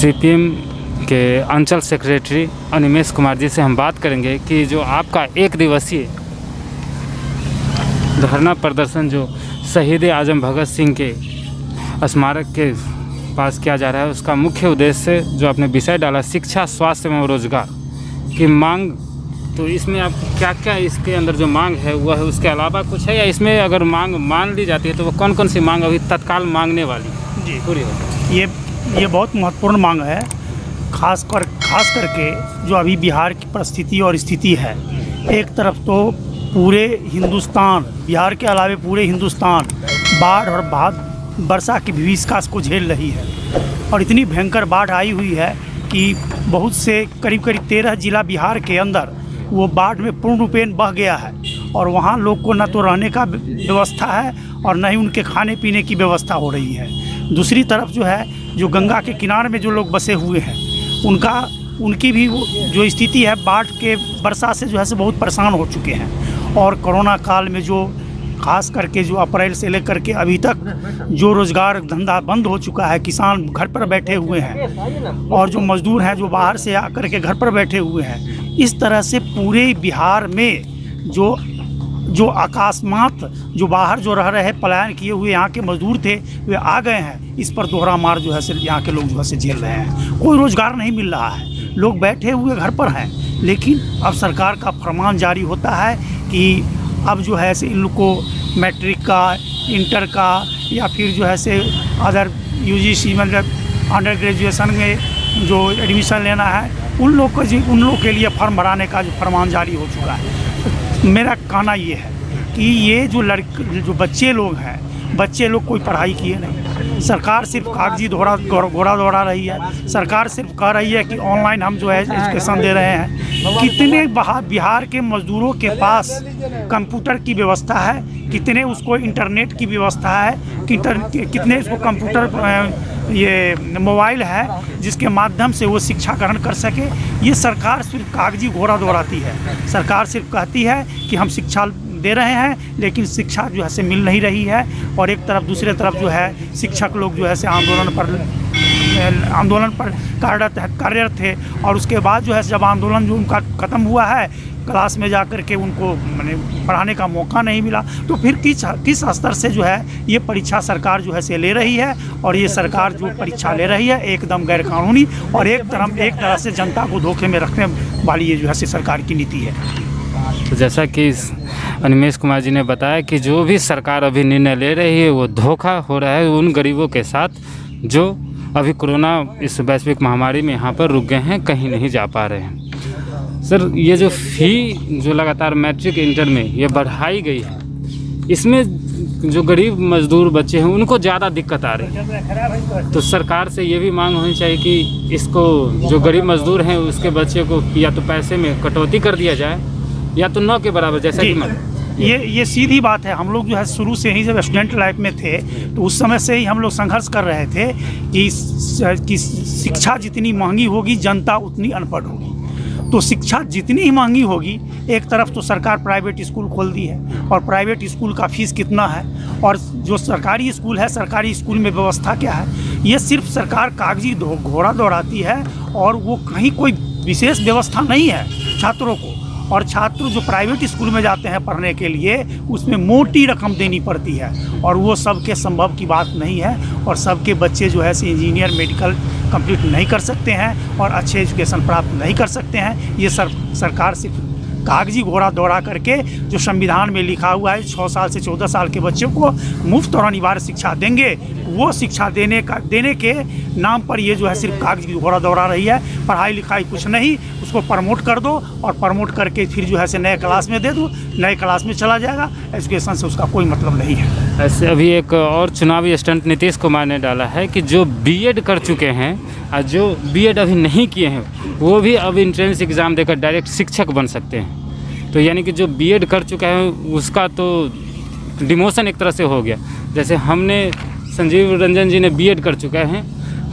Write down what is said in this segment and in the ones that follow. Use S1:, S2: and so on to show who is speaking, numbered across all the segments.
S1: CPM के अंचल secretary Animesh Kumar ji से हम बात करेंगे कि जो आपका एक दिवसीय धरना प्रदर्शन जो शहीद आजम भगत सिंह के स्मारक के पास किया जा रहा है, उसका मुख्य उद्देश्य जो आपने विषय डाला शिक्षा, स्वास्थ्य एवं रोजगार की मांग, तो इसमें आप क्या क्या इसके अंदर जो मांग है वह है, उसके अलावा कुछ है या इसमें अगर मांग मान ली जाती है तो वो कौन कौन सी मांग अभी तत्काल मांगने वाली
S2: जी
S1: पूरी होगी?
S2: ये बहुत महत्वपूर्ण मांग है। खास करके जो अभी बिहार की परिस्थिति और स्थिति है, एक तरफ तो पूरे हिंदुस्तान, बिहार के अलावे पूरे हिंदुस्तान बाढ़ और वर्षा की विभीषिका को झेल रही है और इतनी भयंकर बाढ़ आई हुई है कि बहुत से करीब 13 जिला बिहार के अंदर वो बाढ़ में पूर्ण रूपेण बह गया है और वहाँ लोग को न तो रहने का व्यवस्था है और न ही उनके खाने पीने की व्यवस्था हो रही है। दूसरी तरफ जो है, जो गंगा के किनारे में जो लोग बसे हुए हैं उनकी भी जो स्थिति है, बाढ़ के वर्षा से जो है से बहुत परेशान हो चुके हैं। और कोरोना काल में जो खास करके जो अप्रैल से लेकर के अभी तक जो रोज़गार धंधा बंद हो चुका है, किसान घर पर बैठे हुए हैं और जो मज़दूर हैं जो बाहर से आकर के घर पर बैठे हुए हैं, इस तरह से पूरे बिहार में जो अकस्मात जो बाहर जो रह रहे पलायन किए हुए यहाँ के मज़दूर थे वे आ गए हैं। इस पर दोहरा मार जो है से यहाँ के लोग जो है से झेल रहे हैं। कोई रोज़गार नहीं मिल रहा है, लोग बैठे हुए घर पर हैं। लेकिन अब सरकार का फरमान जारी होता है कि अब जो है से इन लोग को मैट्रिक का, इंटर का या फिर जो है से अदर यूजीसी मतलब अंडर ग्रेजुएशन में जो एडमिशन लेना है, उन लोग के लिए फॉर्म भराने का जो फरमान जारी हो चुका है। मेरा कहना ये है कि ये जो बच्चे लोग हैं, बच्चे लोग कोई पढ़ाई किए नहीं, सरकार सिर्फ कागजी घोड़ा दौड़ा रही है। सरकार सिर्फ कह रही है कि ऑनलाइन हम जो है एजुकेशन दे रहे हैं। कितने बिहार के मज़दूरों के पास कंप्यूटर की व्यवस्था है, कितने उसको इंटरनेट की व्यवस्था है, कितने उसको कंप्यूटर ये मोबाइल है जिसके माध्यम से वो शिक्षा ग्रहण कर सके। ये सरकार सिर्फ कागजी घोड़ा दौड़ाती है। सरकार सिर्फ कहती है कि हम शिक्षा दे रहे हैं, लेकिन शिक्षा जो है से मिल नहीं रही है। और एक तरफ दूसरे तरफ जो है शिक्षक लोग जो है से आंदोलन पर कार्यरत थे और उसके बाद जो है जब आंदोलन जो उनका ख़त्म हुआ है, क्लास में जाकर के उनको माने पढ़ाने का मौका नहीं मिला। तो फिर किस स्तर से जो है ये परीक्षा सरकार जो है से ले रही है। और ये सरकार जो परीक्षा ले रही है एकदम गैरकानूनी और एक तरह से जनता को धोखे में रखने वाली ये जो है से सरकार की नीति है।
S1: तो जैसा कि अनिमेश कुमार जी ने बताया कि जो भी सरकार अभी निर्णय ले रही है वो धोखा हो रहा है उन गरीबों के साथ जो अभी कोरोना इस वैश्विक महामारी में यहाँ पर रुक गए हैं, कहीं नहीं जा पा रहे हैं। सर, ये जो फ़ी जो लगातार मैट्रिक इंटर में ये बढ़ाई गई है, इसमें जो गरीब मजदूर बच्चे हैं उनको ज़्यादा दिक्कत आ रही है। तो सरकार से ये भी मांग होनी चाहिए कि इसको जो गरीब मजदूर हैं उसके बच्चे को या तो पैसे में कटौती कर दिया जाए या तो 9 के बराबर, जैसा कि
S2: ये सीधी बात है। हम लोग जो है शुरू से ही जब स्टूडेंट लाइफ में थे तो उस समय से ही हम लोग संघर्ष कर रहे थे कि शिक्षा जितनी महंगी होगी जनता उतनी अनपढ़ होगी। तो शिक्षा जितनी ही महंगी होगी, एक तरफ तो सरकार प्राइवेट स्कूल खोल दी है और प्राइवेट स्कूल का फीस कितना है, और जो सरकारी स्कूल है, सरकारी स्कूल में व्यवस्था क्या है। ये सिर्फ सरकार कागजी घोड़ा दौड़ाती है और वो कहीं कोई विशेष व्यवस्था नहीं है छात्रों को। और छात्र जो प्राइवेट स्कूल में जाते हैं पढ़ने के लिए, उसमें मोटी रकम देनी पड़ती है और वो सबके संभव की बात नहीं है। और सबके बच्चे जो है से इंजीनियर, मेडिकल कंप्लीट नहीं कर सकते हैं और अच्छे एजुकेशन प्राप्त नहीं कर सकते हैं। ये सरकार सिर्फ कागजी घोड़ा दौड़ा करके जो संविधान में लिखा हुआ है 6 साल से 14 साल के बच्चों को मुफ्त और अनिवार्य शिक्षा देंगे, वो शिक्षा देने के नाम पर ये जो है सिर्फ कागजी घोड़ा दौड़ा रही है। पढ़ाई लिखाई कुछ नहीं, उसको प्रमोट कर दो और प्रमोट करके फिर जो है से नए क्लास में दे दो, नए क्लास में चला जाएगा। एजुकेशन से उसका कोई मतलब नहीं है।
S1: ऐसे अभी एक और चुनावी स्टंट नीतीश कुमार ने डाला है कि जो बीएड कर चुके हैं और जो बीएड अभी नहीं किए हैं वो भी अब एंट्रेंस एग्ज़ाम देकर डायरेक्ट शिक्षक बन सकते हैं। तो यानी कि जो बीएड कर चुका है उसका तो डिमोशन एक तरह से हो गया। जैसे हमने संजीव रंजन जी ने बीएड कर चुका है,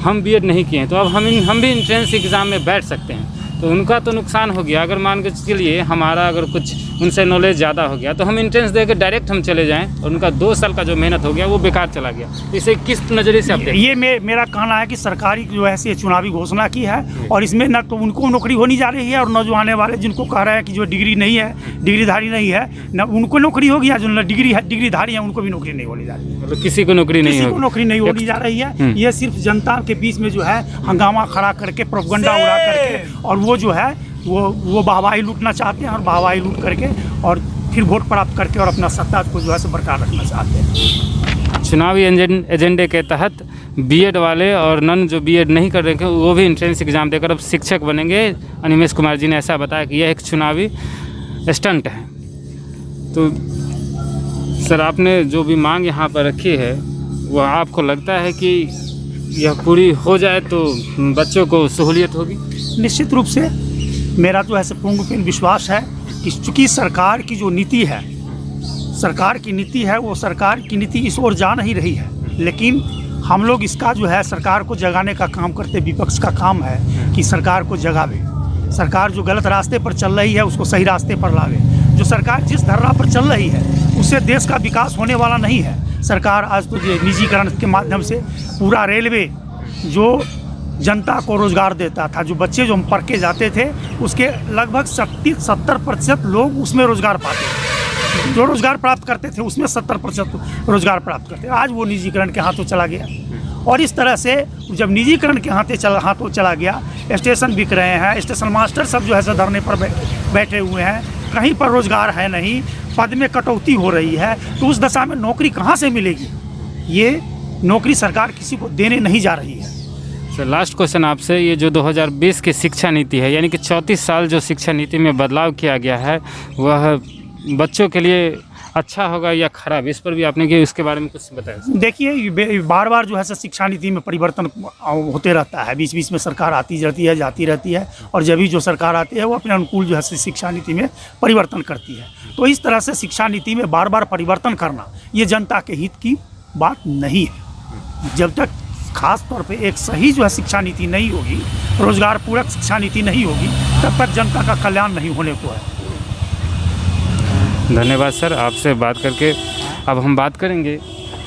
S1: हम बीएड नहीं किए हैं, तो अब हम भी एंट्रेंस एग्ज़ाम में बैठ सकते हैं। तो उनका तो नुकसान हो गया। अगर मान के चलिए हमारा अगर कुछ उनसे नॉलेज ज़्यादा हो गया तो हम एंट्रेंस दे के डायरेक्ट हम चले जाएं और उनका 2 साल का जो मेहनत हो गया वो बेकार चला गया। इसे किस नज़रिए से आप देखते हैं?
S2: ये मेरा कहना है कि सरकारी जो है से चुनावी घोषणा की है और इसमें न तो उनको नौकरी होनी जा रही है और न जो आने वाले जिनको कह रहे हैं कि जो डिग्री नहीं है, डिग्रीधारी नहीं है, न उनको नौकरी होगी, या जो डिग्री है डिग्रीधारी है उनको भी नौकरी नहीं होनी जा रही है।
S1: मतलब किसी को नौकरी नहीं होगी,
S2: नौकरी नहीं होनी जा रही है। ये सिर्फ जनता के बीच में जो है हंगामा खड़ा करके, प्रोपगंडा उड़ा करके, और वो जो है वो वाहवाही लूटना चाहते हैं और वाहवाही लूट करके और फिर वोट प्राप्त करके और अपना सत्ता को जो है बरकरार रखना चाहते हैं।
S1: चुनावी एजेंडे के तहत बीएड वाले और नन जो बीएड नहीं कर रहे थे वो भी एंट्रेंस एग्ज़ाम देकर अब शिक्षक बनेंगे। अनिमेश कुमार जी ने ऐसा बताया कि यह एक चुनावी स्टंट है। तो सर, आपने जो भी मांग यहाँ पर रखी है वह आपको लगता है कि यह पूरी हो जाए तो बच्चों को सहूलियत होगी?
S2: निश्चित रूप से मेरा तो ऐसे पूर्ण विश्वास है कि चूँकि सरकार की जो नीति है, सरकार की नीति है, वो सरकार की नीति इस ओर जा नहीं रही है, लेकिन हम लोग इसका जो है सरकार को जगाने का काम करते। विपक्ष का काम है कि सरकार को जगावे, सरकार जो गलत रास्ते पर चल रही है उसको सही रास्ते पर लावे। जो सरकार जिस धर्रा पर चल रही है उससे देश का विकास होने वाला नहीं है। सरकार आज तो ये निजीकरण के माध्यम से पूरा रेलवे जो जनता को रोज़गार देता था, जो बच्चे जो हम पढ़ के जाते थे उसके लगभग 70% लोग उसमें रोज़गार पाते थे। जो रोज़गार प्राप्त करते थे उसमें 70% रोज़गार प्राप्त करते। आज वो निजीकरण के हाथों चला गया और इस तरह से जब निजीकरण के हाथों चला गया, स्टेशन बिक रहे हैं, स्टेशन मास्टर सब जो है धरने पर बैठे हुए हैं, कहीं पर रोज़गार है नहीं, पद में कटौती हो रही है, तो उस दशा में नौकरी कहाँ से मिलेगी? ये नौकरी सरकार किसी को देने नहीं जा रही है।
S1: सर, लास्ट क्वेश्चन आपसे, ये जो 2020 की शिक्षा नीति है, यानी कि 34 साल जो शिक्षा नीति में बदलाव किया गया है, वह बच्चों के लिए अच्छा होगा या खराब? इस पर भी आपने कि उसके बारे में कुछ बताया?
S2: देखिए, बार बार जो है शिक्षा नीति में परिवर्तन होते रहता है, बीच बीच में सरकार आती रहती है, जाती रहती है, और जब भी जो सरकार आती है वो अपने अनुकूल जो है शिक्षा नीति में परिवर्तन करती है। तो इस तरह से शिक्षा नीति में बार बार परिवर्तन करना ये जनता के हित की बात नहीं है। जब तक खास तौर पे एक सही जो है शिक्षा नीति नहीं होगी, रोजगार पूरक शिक्षा नीति नहीं होगी, तब तक जनता का कल्याण नहीं होने को है।
S1: धन्यवाद सर, आपसे बात करके। अब हम बात करेंगे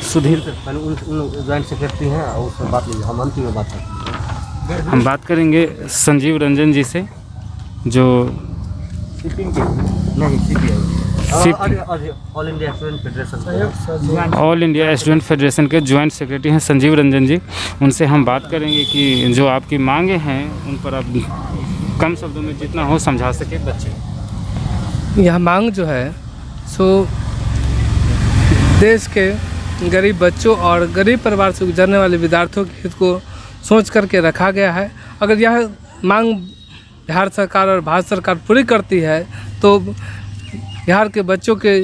S1: सुधीर,
S3: ज्वाइंट सेक्रेटरी हैं, उससे बात लीजिए, हम अंतिम में बात करते हैं।
S1: हम बात करेंगे संजीव रंजन जी से, जो
S3: all India student federation,
S1: all India student federation के ज्वाइंट सेक्रेटरी हैं संजीव रंजन जी। उनसे हम बात करेंगे कि जो आपकी मांगे हैं उन पर आप कम शब्दों में जितना हो समझा सके बच्चे।
S4: यह मांग जो है सो देश के गरीब बच्चों और गरीब परिवार से गुजरने वाले विद्यार्थियों के हित को सोच करके रखा गया है। अगर यह मांग बिहार सरकार और भारत सरकार पूरी करती है तो बिहार के बच्चों के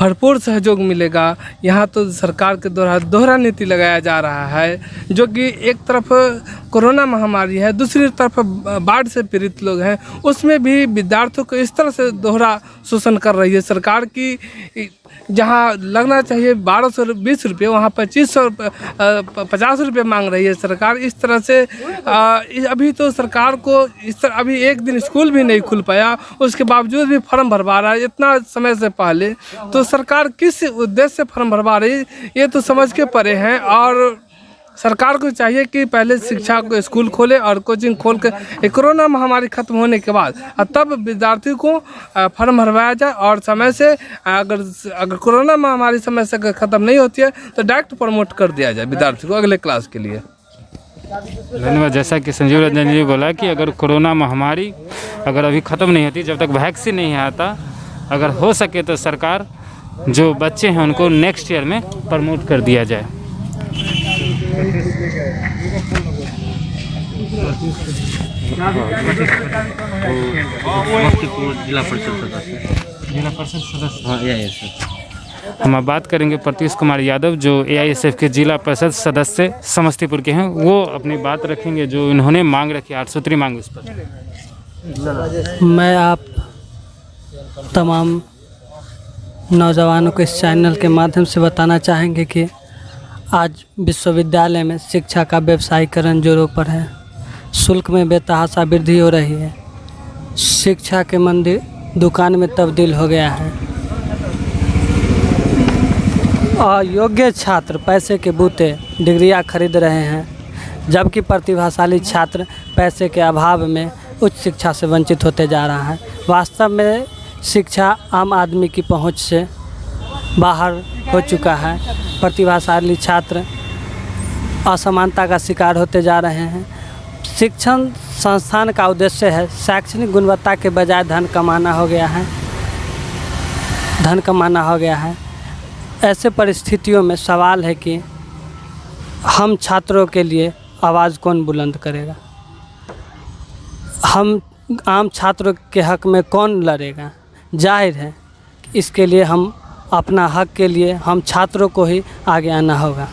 S4: भरपूर सहयोग मिलेगा। यहाँ तो सरकार के द्वारा दोहरा नीति लगाया जा रहा है, जो कि एक तरफ कोरोना महामारी है, दूसरी तरफ बाढ़ से पीड़ित लोग हैं, उसमें भी विद्यार्थियों को इस तरह से दोहरा शोषण कर रही है सरकार की। जहाँ लगना चाहिए 1220 रुपये, वहाँ 2550 रुपये मांग रही है सरकार। इस तरह से अभी तो सरकार को इस तरह अभी एक दिन स्कूल भी नहीं खुल पाया, उसके बावजूद भी फॉर्म भरवा रहा है इतना समय से पहले। तो सरकार किस उद्देश्य से फॉर्म भरवा रही ये तो समझ के परे हैं। और सरकार को चाहिए कि पहले शिक्षा को स्कूल खोले और कोचिंग खोल के कोरोना महामारी खत्म होने के बाद तब विद्यार्थियों को फॉर्म भरवाया जाए। और समय से अगर कोरोना महामारी समय से ख़त्म नहीं होती है तो डायरेक्ट प्रमोट कर दिया जाए विद्यार्थी को अगले क्लास के लिए।
S1: धन्यवाद। जैसा कि संजीव रंजन जी बोला कि अगर कोरोना महामारी अगर अभी ख़त्म नहीं होती, जब तक वैक्सीन नहीं आता, अगर हो सके तो सरकार जो बच्चे हैं उनको नेक्स्ट ईयर में प्रमोट कर दिया जाए।
S3: जिला परिषद सदस्य, हाँ सर।
S1: हम अब बात करेंगे प्रतीश कुमार यादव, जो AISF के जिला परिषद सदस्य समस्तीपुर के हैं। वो अपनी बात रखेंगे जो इन्होंने मांग रखी 8 सूत्री मांग उस पर।
S5: मैं आप तमाम नौजवानों को इस चैनल के माध्यम से बताना चाहेंगे कि आज विश्वविद्यालय में शिक्षा का व्यवसायीकरण जोरों पर है। शुल्क में बेतहाशा वृद्धि हो रही है। शिक्षा के मंदिर दुकान में तब्दील हो गया है। अयोग्य छात्र पैसे के बूते डिग्रियां खरीद रहे हैं, जबकि प्रतिभाशाली छात्र पैसे के अभाव में उच्च शिक्षा से वंचित होते जा रहा है। वास्तव में शिक्षा आम आदमी की पहुंच से बाहर हो चुका है। प्रतिभाशाली छात्र असमानता का शिकार होते जा रहे हैं। शिक्षण संस्थान का उद्देश्य है शैक्षणिक गुणवत्ता के बजाय धन कमाना हो गया है। ऐसे परिस्थितियों में सवाल है कि हम छात्रों के लिए आवाज़ कौन बुलंद करेगा? हम आम छात्रों के हक में कौन लड़ेगा? जाहिर है इसके लिए हम अपना हक के लिए हम छात्रों को ही आगे आना होगा।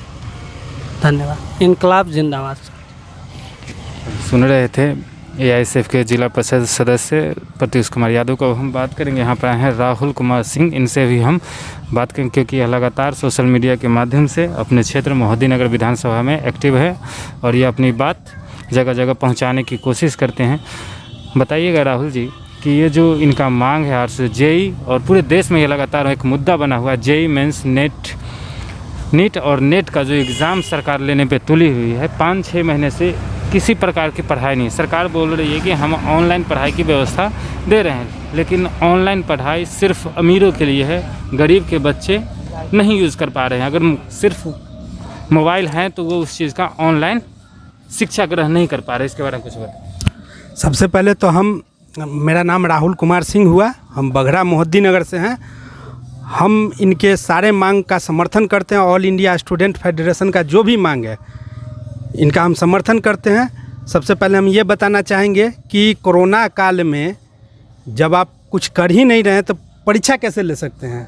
S5: धन्यवाद। इनकलाब जिंदाबाद।
S1: सुन रहे थे एआईएसएफ के जिला परिषद सदस्य प्रत्युष कुमार यादव को। हम बात करेंगे, यहाँ पर आए हैं राहुल कुमार सिंह, इनसे भी हम बात करेंगे क्योंकि यह लगातार सोशल मीडिया के माध्यम से अपने क्षेत्र मोहद्दीनगर विधानसभा में एक्टिव है और ये अपनी बात जगह जगह पहुँचाने की कोशिश करते हैं। बताइएगा राहुल जी कि ये जो इनका मांग है आज जेई और पूरे देश में ये लगातार एक मुद्दा बना हुआ है, जेई मेंस नीट और नेट का जो एग्ज़ाम सरकार लेने पे तुली हुई है। 5-6 महीने से किसी प्रकार की पढ़ाई नहीं। सरकार बोल रही है कि हम ऑनलाइन पढ़ाई की व्यवस्था दे रहे हैं, लेकिन ऑनलाइन पढ़ाई सिर्फ अमीरों के लिए है, गरीब के बच्चे नहीं यूज़ कर पा रहे हैं। अगर सिर्फ मोबाइल हैं तो वो उस चीज़ का ऑनलाइन शिक्षा ग्रहण नहीं कर पा रहे। इसके बारे में कुछ बताएं।
S6: सबसे पहले तो मेरा नाम राहुल कुमार सिंह हुआ, हम बघरा मोहद्दीनगर से हैं। हम इनके सारे मांग का समर्थन करते हैं। ऑल इंडिया स्टूडेंट फेडरेशन का जो भी मांग है इनका हम समर्थन करते हैं। सबसे पहले हम ये बताना चाहेंगे कि कोरोना काल में जब आप कुछ कर ही नहीं रहे हैं तो परीक्षा कैसे ले सकते हैं?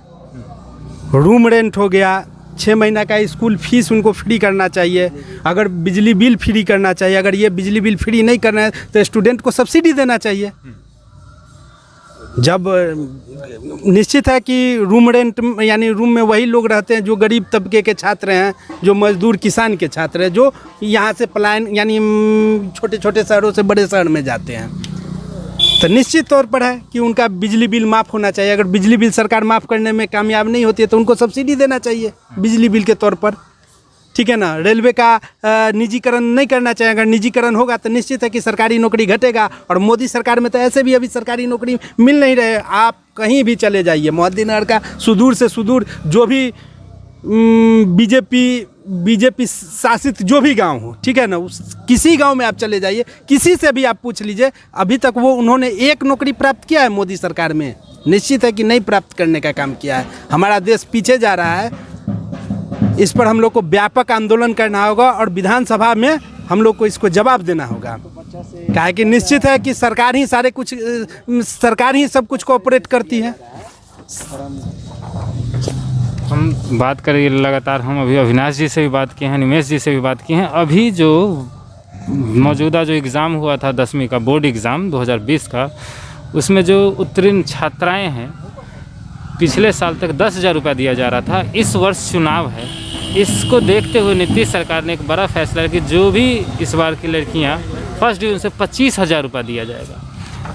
S6: रूम रेंट हो गया, 6 महीना का स्कूल फीस उनको फ्री करना चाहिए, अगर बिजली बिल फ्री करना चाहिए। अगर ये बिजली बिल फ्री नहीं करना है तो स्टूडेंट को सब्सिडी देना चाहिए। जब निश्चित है कि रूम रेंट यानी रूम में वही लोग रहते हैं जो गरीब तबके के छात्र हैं, जो मजदूर किसान के छात्र हैं, जो यहाँ से पलायन यानी छोटे छोटे शहरों से बड़े शहर में जाते हैं। तो निश्चित तौर पर है कि उनका बिजली बिल माफ़ होना चाहिए। अगर बिजली बिल सरकार माफ़ करने में कामयाब नहीं होती है तो उनको सब्सिडी देना चाहिए बिजली बिल के तौर पर, ठीक है ना। रेलवे का निजीकरण नहीं करना चाहिए। अगर निजीकरण होगा तो निश्चित है कि सरकारी नौकरी घटेगा। और मोदी सरकार में तो ऐसे भी अभी सरकारी नौकरी मिल नहीं रहे। आप कहीं भी चले जाइए, मोहद्दीनगर का सुदूर से सुदूर जो भी बीजेपी शासित जो भी गांव हो, ठीक है ना, किसी गांव में आप चले जाइए, किसी से भी आप पूछ लीजिए, अभी तक वो उन्होंने एक नौकरी प्राप्त किया है मोदी सरकार में? निश्चित है कि नहीं प्राप्त करने का काम किया है। हमारा देश पीछे जा रहा है। इस पर हम लोग को व्यापक आंदोलन करना होगा और विधानसभा में हम लोग को इसको जवाब देना होगा। क्या है कि निश्चित है कि सरकार ही सब कुछ कोऑपरेट करती है।
S1: हम बात करें लगातार, हम अभी अविनाश जी से भी बात किए हैं, निमेश जी से भी बात की हैं। अभी जो मौजूदा जो एग्ज़ाम हुआ था 10वीं का बोर्ड एग्ज़ाम 2020 का, उसमें जो उत्तीर्ण छात्राएं हैं पिछले साल तक 10,000 रुपया दिया जा रहा था। इस वर्ष चुनाव है, इसको देखते हुए नीतीश सरकार ने एक बड़ा फैसला है कि जो भी इस बार की लड़कियां फर्स्ट डिवीज़न से 25,000 रुपया दिया जाएगा।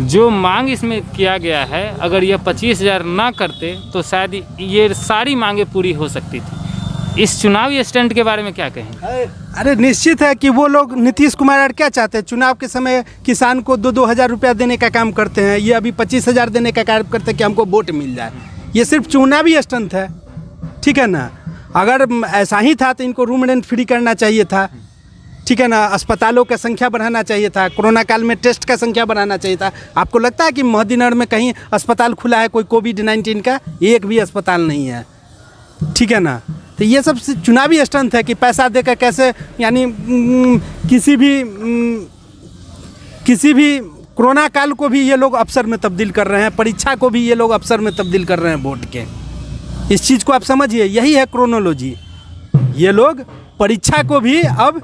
S1: जो मांग इसमें किया गया है, अगर यह 25,000 ना करते तो शायद ये सारी मांगें पूरी हो सकती थी। इस चुनावी स्टंट के बारे में क्या कहेंगे?
S6: अरे निश्चित है कि वो लोग नीतीश कुमार क्या चाहते हैं? चुनाव के समय किसान को 2-2 हज़ार रुपया देने का काम करते हैं। ये अभी 25,000 देने का काम करते हैं कि हमको वोट मिल जाए। ये सिर्फ चुनावी स्टंट है, ठीक है ना। अगर ऐसा ही था तो इनको रूम रेंट फ्री करना चाहिए था, ठीक है ना। अस्पतालों का संख्या बढ़ाना चाहिए था। कोरोना काल में टेस्ट का संख्या बढ़ाना चाहिए था। आपको लगता है कि मोहद्दीनगर में कहीं अस्पताल खुला है कोई कोविड-19 का? एक भी अस्पताल नहीं है, ठीक है ना। तो ये सब चुनावी स्टंट है कि पैसा देकर कैसे यानी किसी भी कोरोना काल को भी ये लोग अवसर में तब्दील कर रहे हैं, परीक्षा को भी ये लोग अवसर में तब्दील कर रहे हैं वोट के। इस चीज़ को आप समझिए, यही है क्रोनोलॉजी। ये लोग परीक्षा को भी अब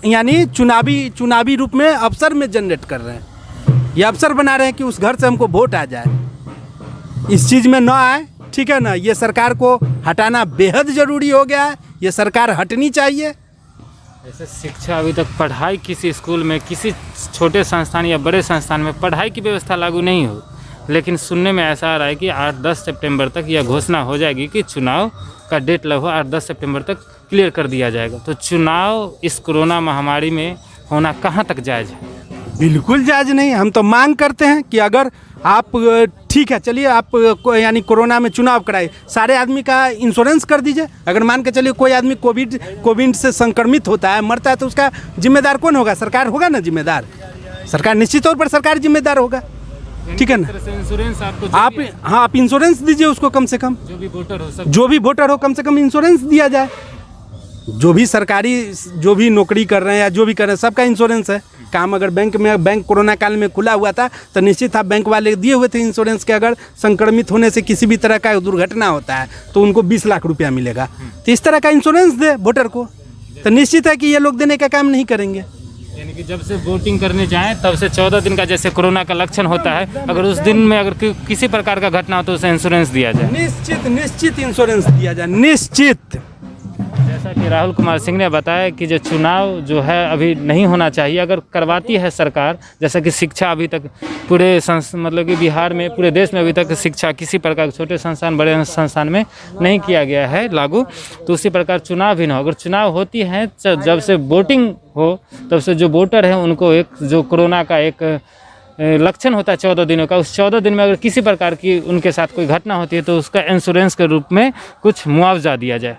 S6: यानी चुनावी रूप में अवसर में जनरेट कर रहे हैं। ये अवसर बना रहे हैं कि उस घर से हमको वोट आ जाए। इस चीज़ में ना आए, ठीक है ना। ये सरकार को हटाना बेहद ज़रूरी हो गया है। ये सरकार हटनी चाहिए।
S1: जैसे शिक्षा अभी तक पढ़ाई किसी स्कूल में, किसी छोटे संस्थान या बड़े संस्थान में पढ़ाई की व्यवस्था लागू नहीं हो, लेकिन सुनने में ऐसा आ रहा है कि 8-10 सितंबर तक यह घोषणा हो जाएगी कि चुनाव का डेट लगभग 8-10 सितंबर तक क्लियर कर दिया जाएगा। तो चुनाव इस कोरोना महामारी में होना कहाँ तक जायज़ है?
S6: बिल्कुल जायज़ नहीं। हम तो मांग करते हैं कि अगर आप ठीक है, चलिए आप यानी कोरोना में चुनाव कराए, सारे आदमी का इंश्योरेंस कर दीजिए। अगर मान के चलिए कोई आदमी कोविड से संक्रमित होता है, मरता है, तो उसका जिम्मेदार कौन होगा? सरकार होगा ना जिम्मेदार। सरकार निश्चित तौर पर सरकार जिम्मेदार होगा, ठीक है ना।
S1: इंश्योरेंस आपको
S6: आप इंश्योरेंस दीजिए उसको, कम से कम जो भी वोटर हो कम से कम इंश्योरेंस दिया जाए। जो भी सरकारी जो भी नौकरी कर रहे हैं या जो भी कर रहे हैं सबका इंश्योरेंस है। काम अगर बैंक कोरोना काल में खुला हुआ था तो निश्चित था बैंक वाले दिए हुए थे इंश्योरेंस के, अगर संक्रमित होने से किसी भी तरह का दुर्घटना होता है तो उनको 20 लाख रुपया मिलेगा। तो इस तरह का इंश्योरेंस दे वोटर को, तो निश्चित है कि ये लोग देने का काम नहीं करेंगे।
S1: यानी कि जब से वोटिंग करने जाएं तब से 14 दिन का जैसे कोरोना का लक्षण होता है, अगर उस दिन में अगर किसी प्रकार का घटना हो तो उसे इंश्योरेंस दिया जाए।
S6: निश्चित इंश्योरेंस दिया जाए, निश्चित।
S1: जैसा कि राहुल कुमार सिंह ने बताया कि जो चुनाव जो है अभी नहीं होना चाहिए, अगर करवाती है सरकार, जैसा कि शिक्षा अभी तक पूरे मतलब कि बिहार में, पूरे देश में अभी तक शिक्षा किसी प्रकार के छोटे संस्थान बड़े संस्थान में नहीं किया गया है लागू, तो उसी प्रकार चुनाव भी ना हो। अगर चुनाव होती है जब से वोटिंग हो तब से जो वोटर हैं उनको एक जो कोरोना का एक लक्षण होता है 14 दिनों का, उस 14 दिन में अगर किसी प्रकार की उनके साथ कोई घटना होती है तो उसका इंश्योरेंस के रूप में कुछ मुआवजा दिया जाए।